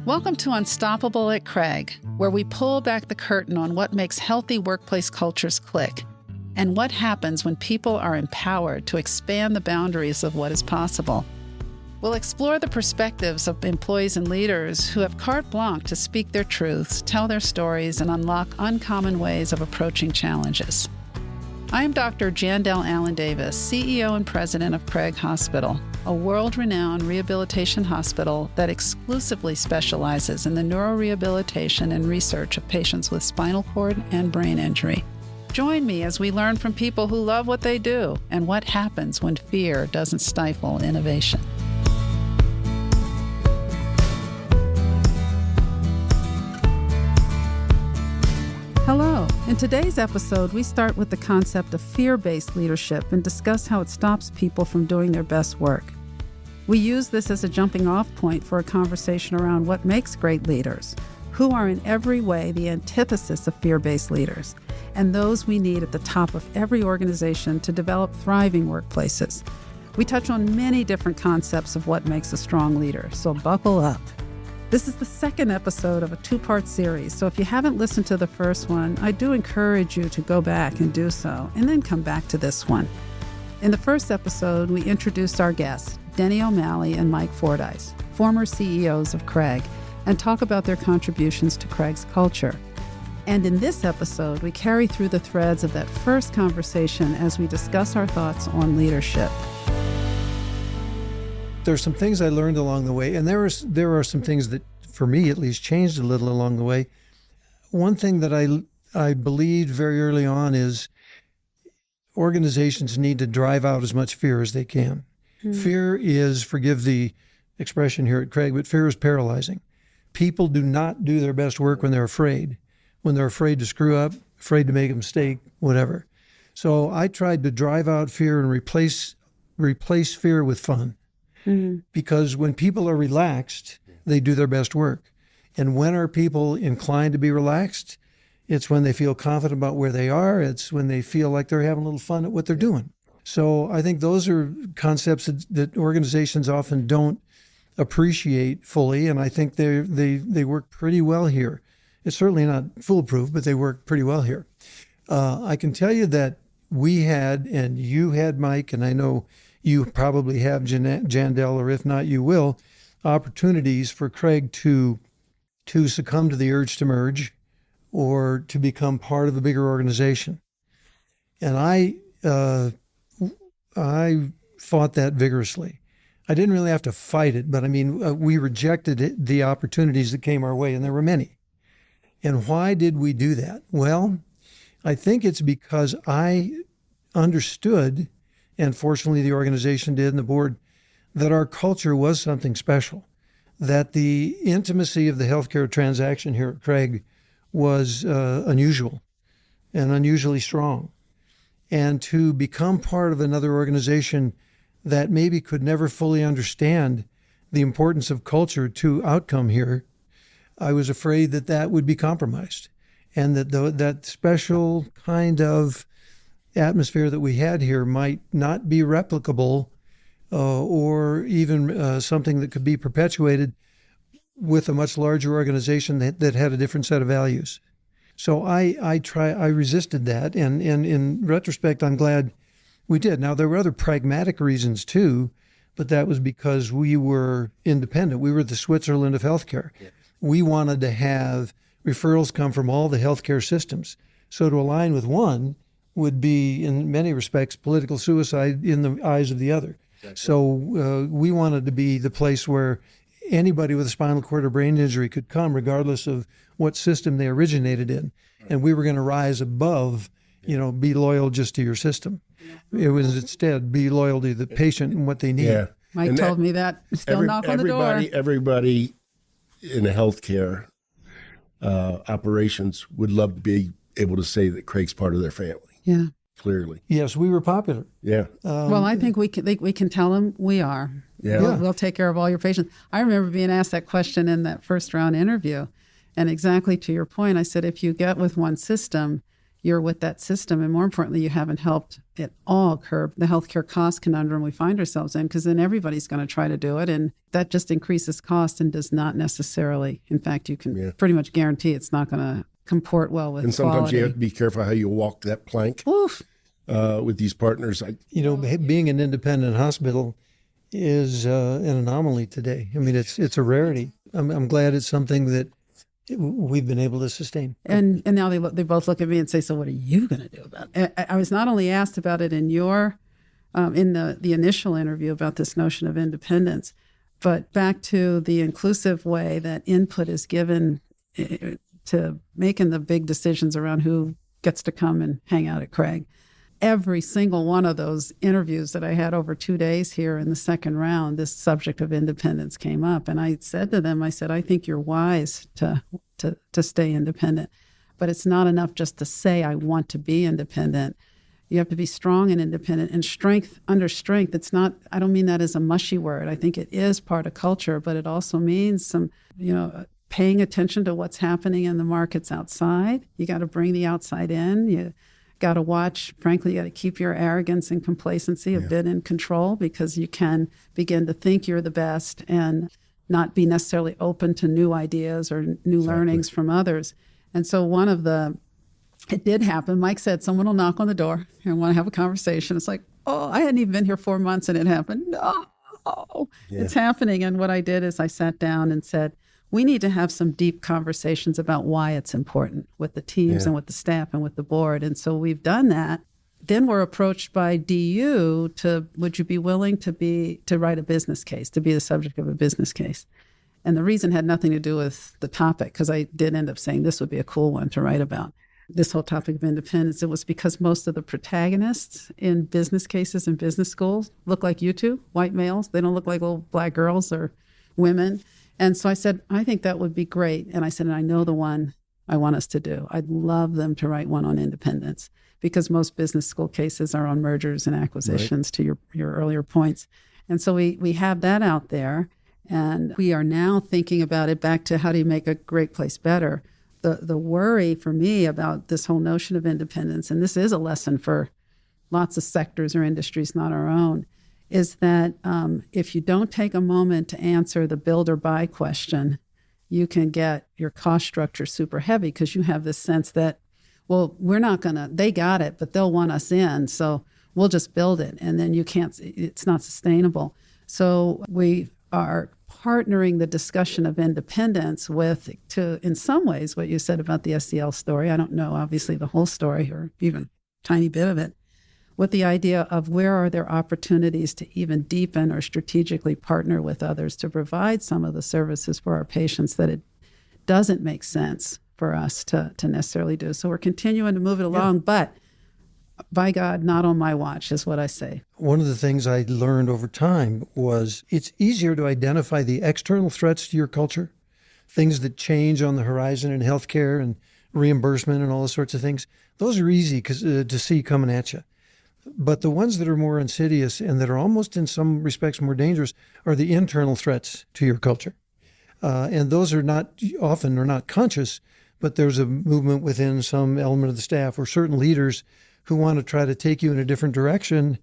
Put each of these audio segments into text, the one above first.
Welcome to Unstoppable at Craig, where we pull back the curtain on what makes healthy workplace cultures click and what happens when people are empowered to expand the boundaries of what is possible. We'll explore the perspectives of employees and leaders who have carte blanche to speak their truths, tell their stories, and unlock uncommon ways of approaching challenges. I am Dr. Jandel Allen-Davis, CEO and President of Craig Hospital, a world-renowned rehabilitation hospital that exclusively specializes in the neurorehabilitation and research of patients with spinal cord and brain injury. Join me as we learn from people who love what they do and what happens when fear doesn't stifle innovation. Hello. In today's episode, we start with the concept of fear-based leadership and discuss how it stops people from doing their best work. We use this as a jumping-off point for a conversation around what makes great leaders, who are in every way the antithesis of fear-based leaders, and those we need at the top of every organization to develop thriving workplaces. We touch on many different concepts of what makes a strong leader, so buckle up. This is the second episode of a two-part series, so if you haven't listened to the first one, I do encourage you to go back and do so, and then come back to this one. In the first episode, we introduced our guests, Denny O'Malley and Mike Fordyce, former CEOs of Craig, and talk about their contributions to Craig's culture. And in this episode, we carry through the threads of that first conversation as we discuss our thoughts on leadership. There's some things I learned along the way, and there are some things that, for me at least, changed a little along the way. One thing that I believed very early on is organizations need to drive out as much fear as they can. Fear is, forgive the expression here at Craig, but fear is paralyzing. People do not do their best work when they're afraid to screw up, afraid to make a mistake, whatever. So I tried to drive out fear and replace fear with fun. Because when people are relaxed, they do their best work. And when are people inclined to be relaxed? It's when they feel confident about where they are. It's when they feel like they're having a little fun at what they're doing. So I think those are concepts that organizations often don't appreciate fully, and I think they work pretty well here. It's certainly not foolproof, but they work pretty well here. I can tell you that we had, and you had, Mike, and I know you probably have, Jandel, or if not, you will, opportunities for Craig to succumb to the urge to merge or to become part of a bigger organization. And I fought that vigorously. I didn't really have to fight it, but I mean, we rejected the opportunities that came our way, and there were many. And why did we do that? Well, I think it's because I understood, and fortunately the organization did and the board, that our culture was something special, that the intimacy of the healthcare transaction here at Craig was unusual and unusually strong. And to become part of another organization that maybe could never fully understand the importance of culture to outcome here, I was afraid that would be compromised, and that special kind of atmosphere that we had here might not be replicable or even something that could be perpetuated with a much larger organization that had a different set of values. So I resisted that, and in retrospect, I'm glad we did. Now, there were other pragmatic reasons too, but that was because we were independent. We were the Switzerland of healthcare. Yeah. We wanted to have referrals come from all the healthcare systems. So to align with one would be, in many respects, political suicide in the eyes of the other. Exactly. So we wanted to be the place where anybody with a spinal cord or brain injury could come, regardless of what system they originated in. Right. And we were going to rise above, be loyal just to your system. It was instead be loyal to the patient and what they need. Yeah. Mike told me that. Still knock on the door. Everybody in the healthcare operations would love to be able to say that Craig's part of their family. Yeah. Clearly. Yes, we were popular. Yeah. Well, I think we can tell them we are. Yeah. We'll take care of all your patients. I remember being asked that question in that first round interview. And exactly to your point, I said, if you get with one system, you're with that system. And more importantly, you haven't helped at all curb the healthcare cost conundrum we find ourselves in, because then everybody's going to try to do it. And that just increases cost and does not necessarily, in fact, you can pretty much guarantee it's not going to comport well with And sometimes quality. you have to be careful how you walk that plank with these partners. Being an independent hospital is an anomaly today. I mean, it's a rarity. I'm glad it's something that we've been able to sustain. And now they both look at me and say, so what are you going to do about it? I was not only asked about it in your, in the initial interview about this notion of independence, but back to the inclusive way that input is given to making the big decisions around who gets to come and hang out at Craig. Every single one of those interviews that I had over 2 days here in the second round, this subject of independence came up. And I said to them, I think you're wise to stay independent. But it's not enough just to say, I want to be independent. You have to be strong and independent. And strength, under strength, it's not, I don't mean that as a mushy word. I think it is part of culture, but it also means some, paying attention to what's happening in the markets outside. You got to bring the outside in. You got to watch, frankly, you got to keep your arrogance and complacency a bit in control, because you can begin to think you're the best and not be necessarily open to new ideas or new learnings from others. And so it did happen. Mike said, someone will knock on the door and want to have a conversation. It's like, I hadn't even been here 4 months and it happened. No, it's happening. And what I did is I sat down and said, we need to have some deep conversations about why it's important with the teams and with the staff and with the board. And so we've done that. Then we're approached by DU would you be willing to write a business case, to be the subject of a business case? And the reason had nothing to do with the topic, because I did end up saying this would be a cool one to write about, this whole topic of independence. It was because most of the protagonists in business cases and business schools look like you two, white males. They don't look like little black girls or women. And so I said, I think that would be great. And I said, and I know the one I want us to do. I'd love them to write one on independence, because most business school cases are on mergers and acquisitions, to your earlier points. And so we have that out there. And we are now thinking about it back to how do you make a great place better? The worry for me about this whole notion of independence, and this is a lesson for lots of sectors or industries, not our own, is that if you don't take a moment to answer the build or buy question, you can get your cost structure super heavy, because you have this sense that, well, they got it, but they'll want us in, so we'll just build it. And then it's not sustainable. So we are partnering the discussion of independence in some ways, what you said about the SEL story. I don't know, obviously, the whole story or even a tiny bit of it, with the idea of where are there opportunities to even deepen or strategically partner with others to provide some of the services for our patients that it doesn't make sense for us to necessarily do. So we're continuing to move it along, but by God, not on my watch is what I say. One of the things I learned over time was it's easier to identify the external threats to your culture, things that change on the horizon in healthcare and reimbursement and all those sorts of things. Those are easy to see coming at you. But the ones that are more insidious and that are almost in some respects more dangerous are the internal threats to your culture. And those are not conscious, but there's a movement within some element of the staff or certain leaders who want to try to take you in a different direction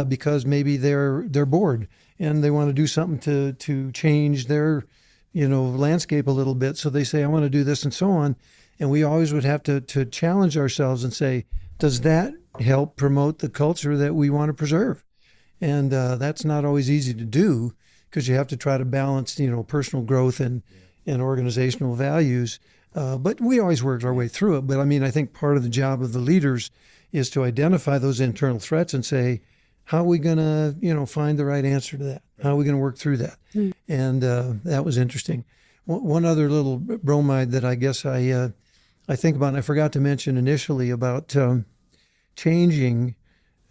because maybe they're bored and they want to do something to change their landscape a little bit. So they say, I want to do this and so on. And we always would have to challenge ourselves and say, does that help promote the culture that we want to preserve? And that's not always easy to do, because you have to try to balance, personal growth and organizational values. But we always worked our way through it. But I think part of the job of the leaders is to identify those internal threats and say, how are we going to, find the right answer to that? How are we going to work through that? And that was interesting. One other little bromide that I guess I think about, and I forgot to mention initially about changing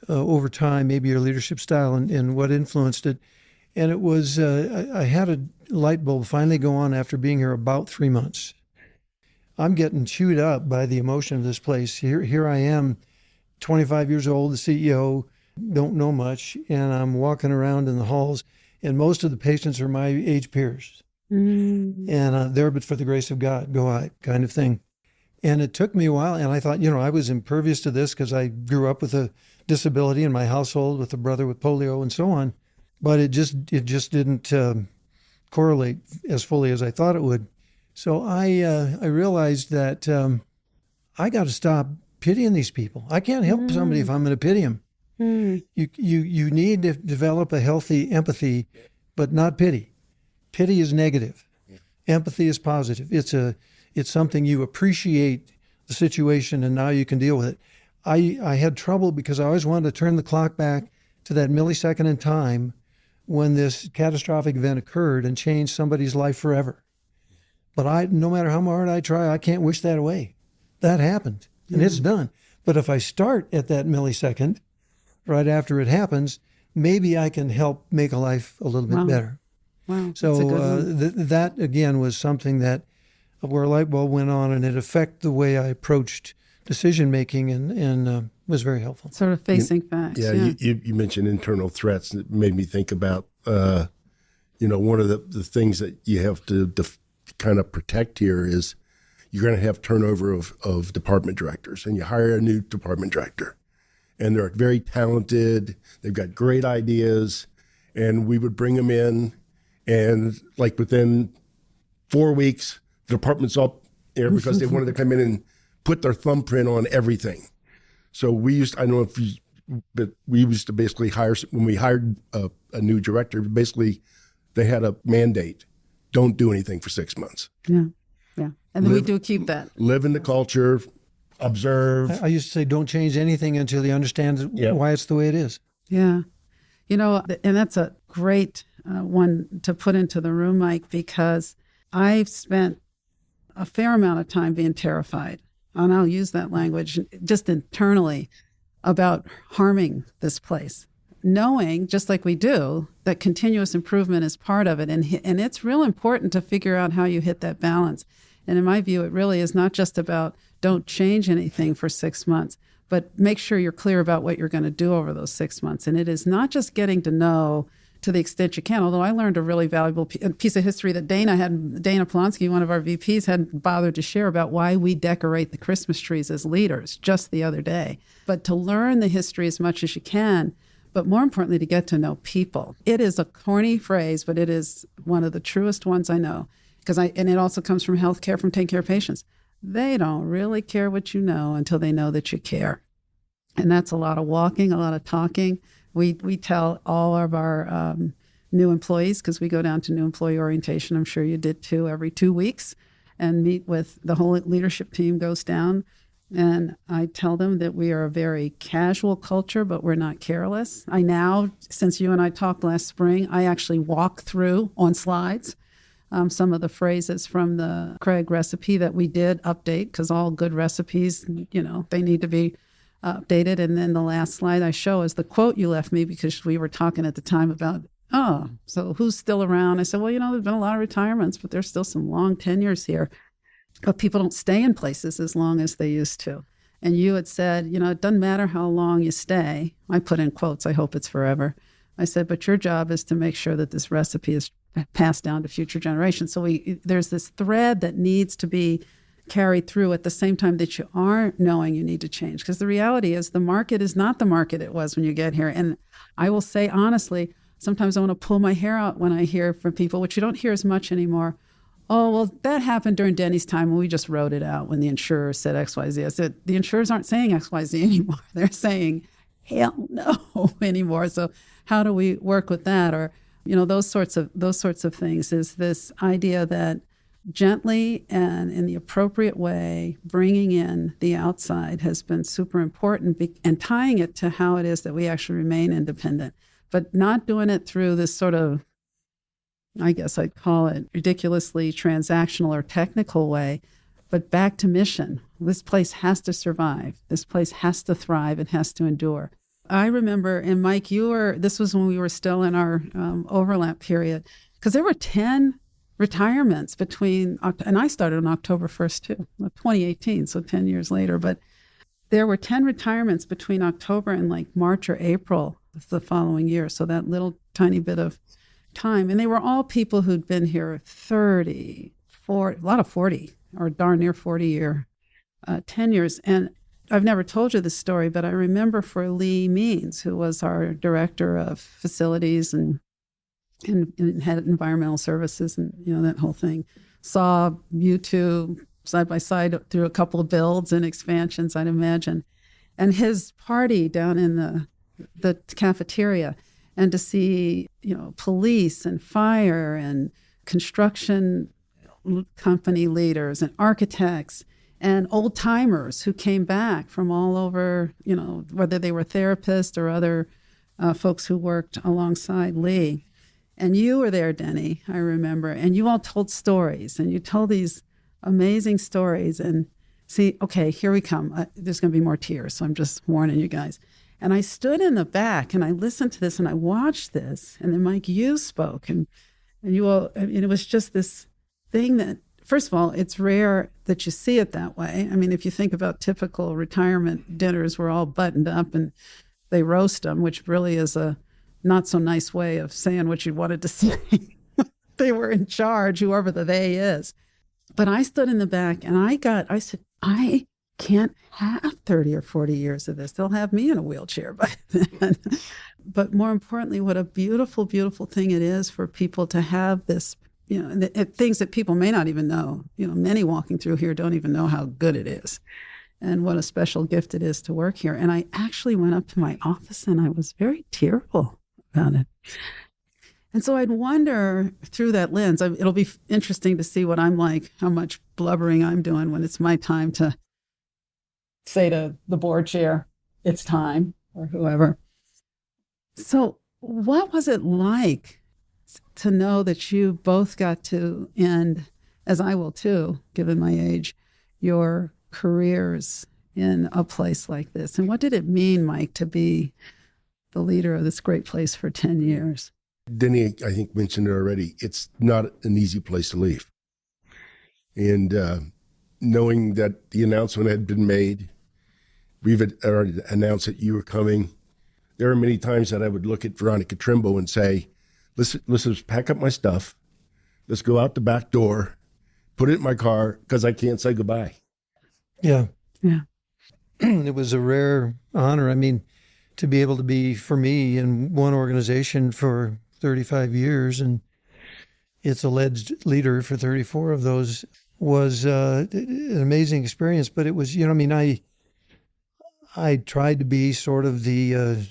over time, maybe your leadership style and what influenced it. And it was, I had a light bulb finally go on after being here about 3 months. I'm getting chewed up by the emotion of this place. Here I am, 25 years old, the CEO, don't know much, and I'm walking around in the halls, and most of the patients are my age peers. And there, but for the grace of God, go I, kind of thing. And it took me a while, and I thought, I was impervious to this because I grew up with a disability in my household with a brother with polio and so on. But it just didn't correlate as fully as I thought it would. So I realized that I got to stop pitying these people. I can't help somebody if I'm going to pity them. You need to develop a healthy empathy, but not pity. Pity is negative. Empathy is positive. It's something you appreciate the situation and now you can deal with it. I had trouble because I always wanted to turn the clock back to that millisecond in time when this catastrophic event occurred and changed somebody's life forever. But no matter how hard I try, I can't wish that away. That happened and it's done. But if I start at that millisecond, right after it happens, maybe I can help make a life a little bit better. Wow. So that again was something that where a light bulb went on, and it affected the way I approached decision making, and was very helpful. Sort of facing facts. Yeah, you mentioned internal threats. It made me think about one of the things that you have to kind of protect here is you're going to have turnover of department directors, and you hire a new department director, and they're very talented. They've got great ideas, and we would bring them in, and like within 4 weeks, the department's up there because they wanted to come in and put their thumbprint on everything. So we used to basically hire, when we hired a new director, basically they had a mandate: don't do anything for 6 months. Yeah. And then we do keep that. Live in the culture, observe. I used to say, don't change anything until you understand why it's the way it is. Yeah. And that's a great one to put into the room, Mike, because I've spent a fair amount of time being terrified, and I'll use that language just internally, about harming this place, knowing, just like we do, that continuous improvement is part of it. And it's real important to figure out how you hit that balance. And in my view, it really is not just about don't change anything for 6 months, but make sure you're clear about what you're going to do over those 6 months. And it is not just getting to know to the extent you can, although I learned a really valuable piece of history that Dana Polonsky, one of our VPs, hadn't bothered to share about why we decorate the Christmas trees as leaders just the other day. But to learn the history as much as you can, but more importantly, to get to know people. It is a corny phrase, but it is one of the truest ones I know. And it also comes from healthcare, from taking care of patients. They don't really care what you know until they know that you care. And that's a lot of walking, a lot of talking. We tell all of our new employees, because we go down to new employee orientation, I'm sure you did too, every 2 weeks, and meet with the whole leadership team goes down. And I tell them that we are a very casual culture, but we're not careless. I now, since you and I talked last spring, I actually walk through on slides some of the phrases from the Craig recipe that we did update, because all good recipes, they need to be updated. And then the last slide I show is the quote you left me, because we were talking at the time about, so who's still around? I said, well, there's been a lot of retirements, but there's still some long tenures here. But people don't stay in places as long as they used to. And you had said, it doesn't matter how long you stay. I put in quotes, I hope it's forever. I said, but your job is to make sure that this recipe is passed down to future generations. So there's this thread that needs to be carried through at the same time that you are knowing you need to change. Because the reality is the market is not the market it was when you get here. And I will say honestly, sometimes I want to pull my hair out when I hear from people, which you don't hear as much anymore. Oh, well, that happened during Denny's time when we just wrote it out when the insurer said XYZ. I said, the insurers aren't saying XYZ anymore. They're saying, hell no anymore. So how do we work with that? Or, those sorts of things, is this idea that gently and in the appropriate way, bringing in the outside has been super important, and tying it to how it is that we actually remain independent, but not doing it through this sort of, I guess I'd call it, ridiculously transactional or technical way, but back to mission. This place has to survive. This place has to thrive. It has to endure. I remember, and Mike, this was when we were still in our overlap period, because there were 10 retirements and I started on October 1st too, 2018, so 10 years later, but there were 10 retirements between October and like March or April of the following year. So that little tiny bit of time. And they were all people who'd been here 30, 40, a lot of 40 or darn near 40 year tenures. And I've never told you this story, but I remember for Lee Means, who was our director of facilities and had environmental services and, that whole thing, saw you two side by side through a couple of builds and expansions, I'd imagine. And his party down in the cafeteria, and to see, police and fire and construction company leaders and architects and old timers who came back from all over, whether they were therapists or other folks who worked alongside Lee. And you were there, Denny, I remember, and you all told stories, and you told these amazing stories. And see, okay, here we come. There's going to be more tears, so I'm just warning you guys. And I stood in the back and I listened to this and I watched this, and then Mike, you spoke, and you all, and it was just this thing that, first of all, it's rare that you see it that way. I mean, if you think about typical retirement dinners, we're all buttoned up and they roast them, which really is a not so nice way of saying what you wanted to say. They were in charge, whoever the they is. But I stood in the back and I said, I can't have 30 or 40 years of this. They'll have me in a wheelchair by then. But more importantly, what a beautiful, beautiful thing it is for people to have this, things that people may not even know. Many walking through here don't even know how good it is and what a special gift it is to work here. And I actually went up to my office and I was very tearful about it. And so I'd wonder through that lens, it'll be interesting to see what I'm like, how much blubbering I'm doing when it's my time to say to the board chair, it's time, or whoever. So what was it like to know that you both got to end, as I will too, given my age, your careers in a place like this? And what did it mean, Mike, to be the leader of this great place for 10 years? Denny, I think, mentioned it already. It's not an easy place to leave. And knowing that the announcement had been made, we've already announced that you were coming. There are many times that I would look at Veronica Trimble and say, let's pack up my stuff. Let's go out the back door, put it in my car, because I can't say goodbye. Yeah. Yeah. It was a rare honor. I mean, to be able to be, for me, in one organization for 35 years and its alleged leader for 34 of those was an amazing experience. But it was, I tried to be sort of the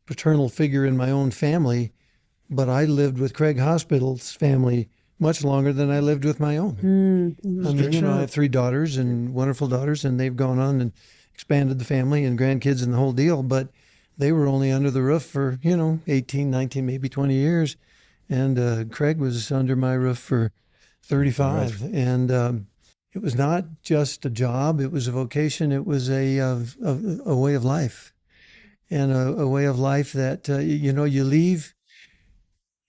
paternal figure in my own family, but I lived with Craig Hospital's family much longer than I lived with my own. I mean, I have 3 daughters and wonderful daughters, and they've gone on and expanded the family and grandkids and the whole deal, but they were only under the roof for, 18, 19, maybe 20 years. And Craig was under my roof for 35. Right. And it was not just a job. It was a vocation. It was a way of life. And a way of life that,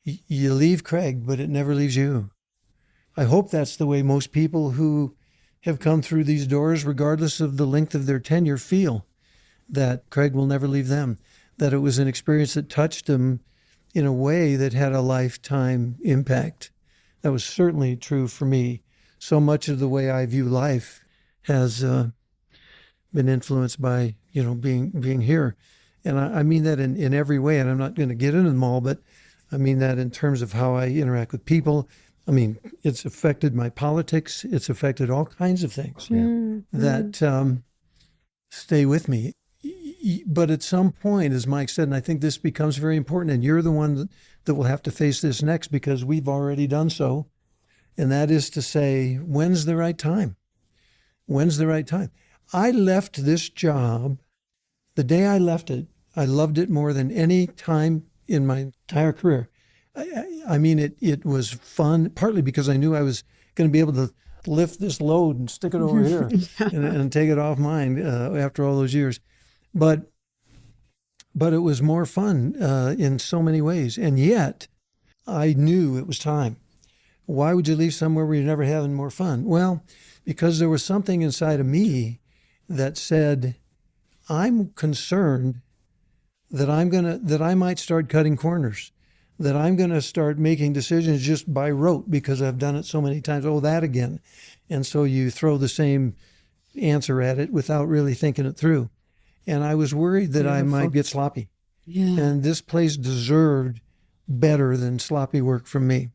you leave Craig, but it never leaves you. I hope that's the way most people who have come through these doors, regardless of the length of their tenure, feel. That Craig will never leave them, that it was an experience that touched them in a way that had a lifetime impact. That was certainly true for me. So much of the way I view life has been influenced by, being here. And I mean that in every way, and I'm not going to get into them all, but I mean that in terms of how I interact with people. I mean, it's affected my politics. It's affected all kinds of things that stay with me. But at some point, as Mike said, and I think this becomes very important, and you're the one that will have to face this next because we've already done so, and that is to say, when's the right time? When's the right time? I left this job, the day I left it, I loved it more than any time in my entire career. I mean, it was fun, partly because I knew I was going to be able to lift this load and stick it over here and take it off mine after all those years. But it was more fun in so many ways. And yet, I knew it was time. Why would you leave somewhere where you're never having more fun? Well, because there was something inside of me that said, I'm concerned that I might start cutting corners, that I'm going to start making decisions just by rote because I've done it so many times. Oh, that again. And so you throw the same answer at it without really thinking it through. And I was worried that I might get sloppy. Yeah. And this place deserved better than sloppy work from me.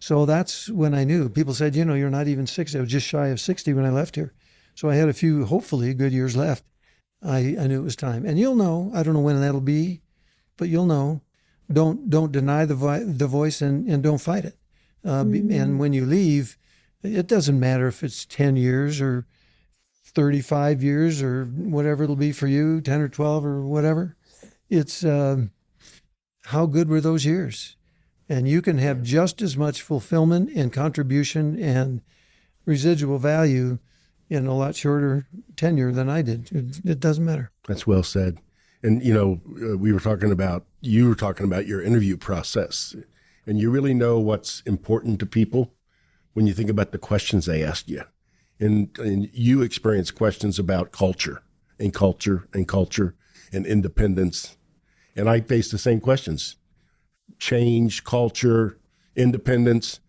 So that's when I knew. People said, you're not even 60. I was just shy of 60 when I left here. So I had a few, hopefully, good years left. I knew it was time. And you'll know, I don't know when that'll be, but you'll know. Don't deny the voice and don't fight it. And when you leave, it doesn't matter if it's 10 years or 35 years or whatever it'll be for you, 10 or 12 or whatever. It's how good were those years? And you can have just as much fulfillment and contribution and residual value in a lot shorter tenure than I did. It doesn't matter. That's well said. And, you were talking about your interview process, and you really know what's important to people when you think about the questions they ask you. And you experience questions about culture and independence. And I face the same questions: change, culture, independence.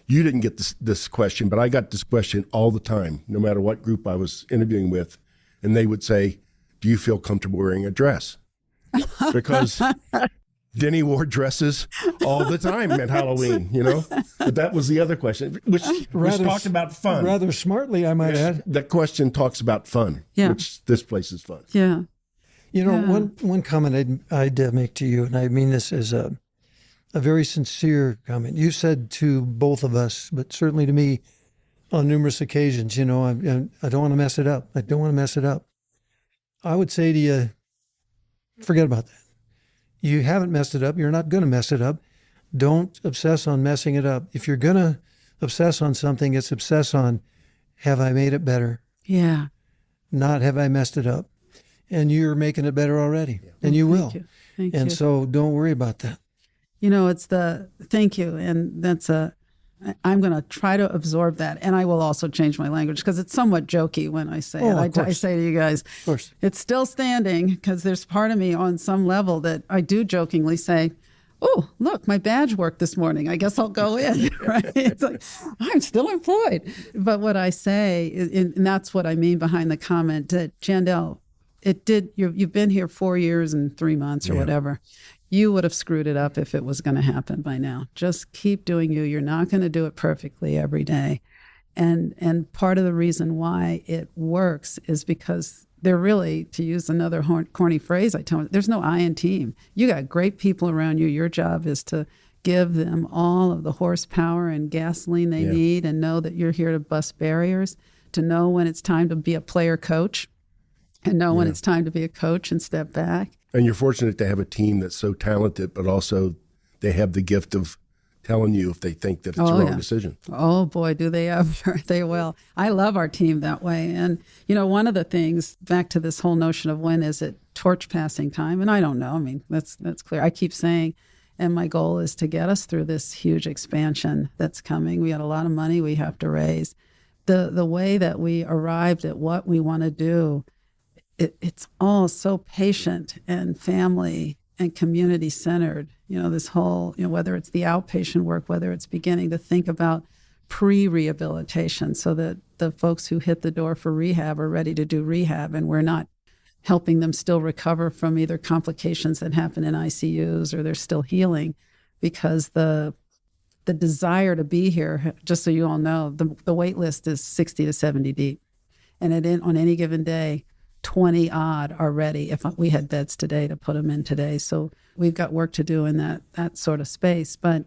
You didn't get this question, but I got this question all the time, no matter what group I was interviewing with. And they would say, do you feel comfortable wearing a dress? Because Denny wore dresses all the time at Halloween, But that was the other question, which talked about fun. Rather smartly, I might add. That question talks about fun, which this place is fun. Yeah. One comment I'd make to you, and I mean this as a very sincere comment. You said to both of us, but certainly to me on numerous occasions, I don't want to mess it up. I don't want to mess it up. I would say to you, forget about that. You haven't messed it up. You're not going to mess it up. Don't obsess on messing it up. If you're going to obsess on something, it's obsess on, have I made it better? Yeah. Not have I messed it up? And you're making it better already, and you will. Thank you. And so don't worry about that. It's thank you. And I'm going to try to absorb that. And I will also change my language because it's somewhat jokey when I say it. I say to you guys, of course, it's still standing, because there's part of me on some level that I do jokingly say, oh, look, my badge worked this morning. I guess I'll go in, right? It's like, I'm still employed. But what I say, and that's what I mean behind the comment that Jandel, you've been here 4 years and 3 months or whatever. You would have screwed it up if it was going to happen by now. Just keep doing you. You're not going to do it perfectly every day. And part of the reason why it works is because they're really, to use another corny phrase I tell them, there's no I in team. You got great people around you. Your job is to give them all of the horsepower and gasoline they need, and know that you're here to bust barriers, to know when it's time to be a player coach, and know when it's time to be a coach and step back. And you're fortunate to have a team that's so talented, but also they have the gift of telling you if they think that it's a wrong decision. Oh, boy, do they ever. They will. I love our team that way. And, one of the things, back to this whole notion of when is it torch passing time, and I don't know. I mean, that's clear. I keep saying, and my goal is to get us through this huge expansion that's coming. We got a lot of money we have to raise. The way that we arrived at what we want to do, it's all so patient and family and community centered. This whole, whether it's the outpatient work, whether it's beginning to think about pre-rehabilitation so that the folks who hit the door for rehab are ready to do rehab, and we're not helping them still recover from either complications that happen in ICUs or they're still healing, because the desire to be here, just so you all know, the wait list is 60 to 70 deep. And on any given day, 20 odd are ready if we had beds today to put them in today. So we've got work to do in that sort of space. But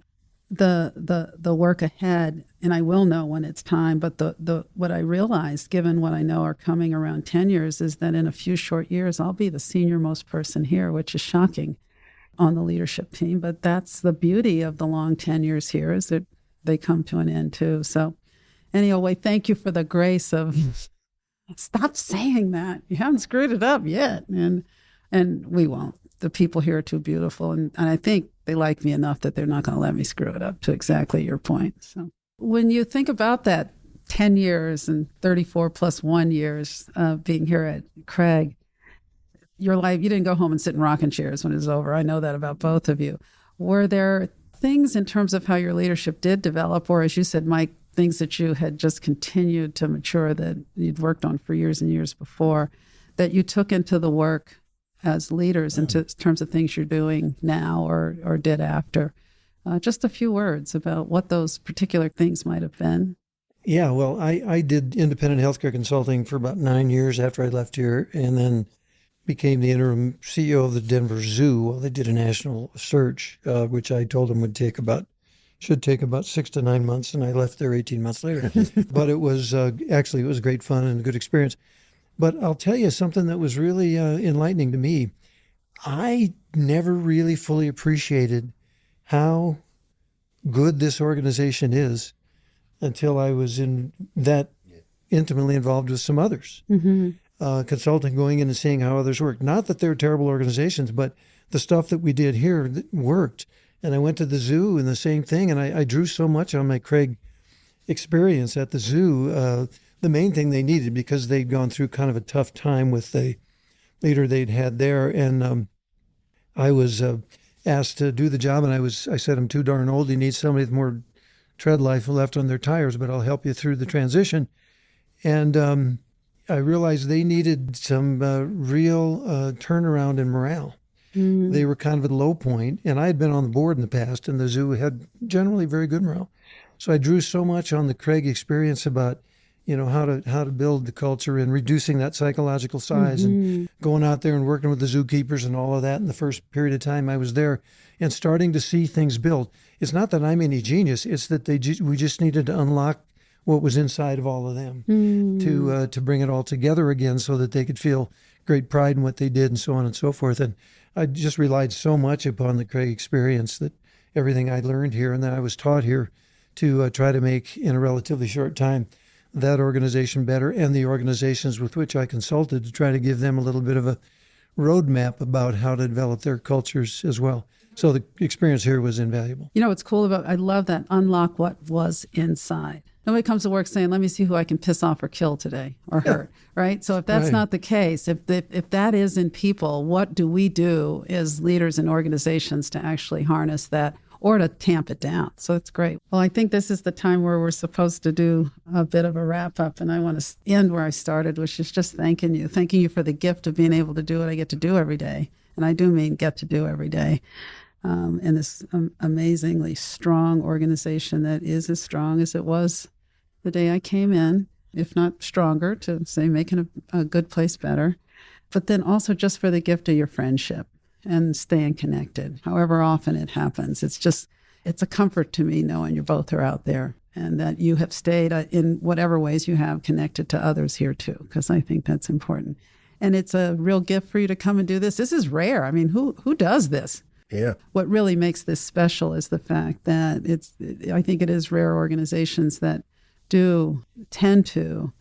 the work ahead, and I will know when it's time, but what I realized, given what I know are coming around 10 years, is that in a few short years, I'll be the senior most person here, which is shocking on the leadership team. But that's the beauty of the long tenures here, is that they come to an end too. So anyway, thank you for the grace of... Stop saying that. You haven't screwed it up yet. And we won't. The people here are too beautiful. And I think they like me enough that they're not going to let me screw it up, to exactly your point. So when you think about that 10 years and 34 plus 1 years being here at Craig, your life, you didn't go home and sit in rocking chairs when it was over. I know that about both of you. Were there things in terms of how your leadership did develop, or as you said, Mike, things that you had just continued to mature that you'd worked on for years and years before, that you took into the work as leaders in terms of things you're doing now or did after? Just a few words about what those particular things might have been. Yeah, well, I did independent healthcare consulting for about 9 years after I left here, and then became the interim CEO of the Denver Zoo while they did a national search, which I told them should take about 6 to 9 months, and I left there 18 months later. But it was actually, it was great fun and a good experience. But I'll tell you something that was really enlightening to me. I never really fully appreciated how good this organization is until I was intimately involved with some others. Consulting, going in and seeing how others work. Not that they're terrible organizations, but the stuff that we did here that worked. And I went to the zoo and the same thing. And I drew so much on my Craig experience at the zoo. The main thing they needed, because they'd gone through kind of a tough time with the leader they'd had there. And I was asked to do the job. And I said, I'm too darn old. You need somebody with more tread life left on their tires, but I'll help you through the transition. And I realized they needed some real turnaround in morale. They were kind of at a low point, and I had been on the board in the past, and the zoo had generally very good morale. So I drew so much on the Craig experience about, how to build the culture and reducing that psychological size and going out there and working with the zookeepers and all of that in the first period of time I was there and starting to see things build. It's not that I'm any genius, it's that we just needed to unlock what was inside of all of them to bring it all together again so that they could feel great pride in what they did and so on and so forth. And I just relied so much upon the Craig experience that everything I learned here and that I was taught here to try to make in a relatively short time that organization better, and the organizations with which I consulted to try to give them a little bit of a roadmap about how to develop their cultures as well. So the experience here was invaluable. What's cool about, I love that, unlock what was inside. Nobody comes to work saying, let me see who I can piss off or kill today or hurt, right? So if that's not the case, if that is in people, what do we do as leaders and organizations to actually harness that or to tamp it down? So it's great. Well, I think this is the time where we're supposed to do a bit of a wrap up, and I want to end where I started, which is just thanking you for the gift of being able to do what I get to do every day. And I do mean get to do every day. And this amazingly strong organization that is as strong as it was the day I came in, if not stronger, to say making a good place better. But then also just for the gift of your friendship and staying connected, however often it happens. It's a comfort to me knowing you both are out there and that you have stayed in whatever ways you have connected to others here too, because I think that's important. And it's a real gift for you to come and do this. This is rare. I mean, who does this? Yeah. What really makes this special is the fact that I think it is rare organizations that do tend to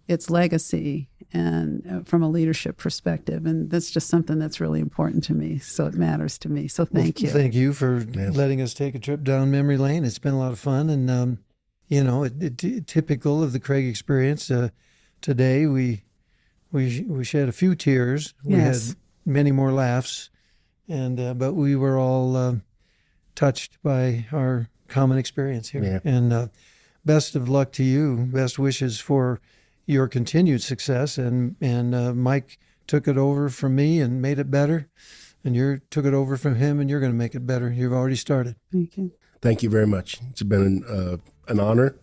its legacy and from a leadership perspective. And that's just something that's really important to me. So it matters to me. So thank you. Thank you for letting us take a trip down memory lane. It's been a lot of fun. And, typical of the Craig experience, today we shed a few tears. We had many more laughs. And but we were all touched by our common experience here. Yeah. And best of luck to you. Best wishes for your continued success. And Mike took it over from me and made it better. And you took it over from him, and you're going to make it better. You've already started. Thank you. Thank you very much. It's been an honor to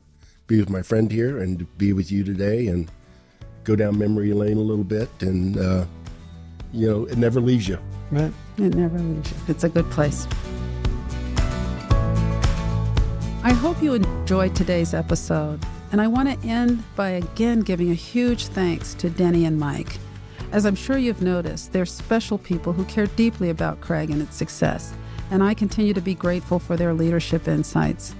be with my friend here and to be with you today and go down memory lane a little bit. And, it never leaves you. Right. It never leaves you. It's a good place. I hope you enjoyed today's episode, and I want to end by again giving a huge thanks to Denny and Mike. As I'm sure you've noticed, they're special people who care deeply about Craig and its success, and I continue to be grateful for their leadership insights.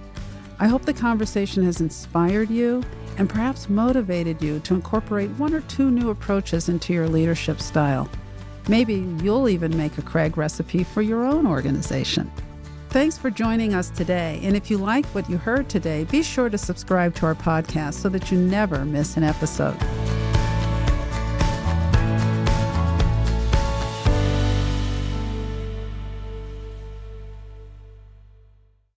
I hope the conversation has inspired you and perhaps motivated you to incorporate 1 or 2 new approaches into your leadership style. Maybe you'll even make a Craig recipe for your own organization. Thanks for joining us today. And if you like what you heard today, be sure to subscribe to our podcast so that you never miss an episode.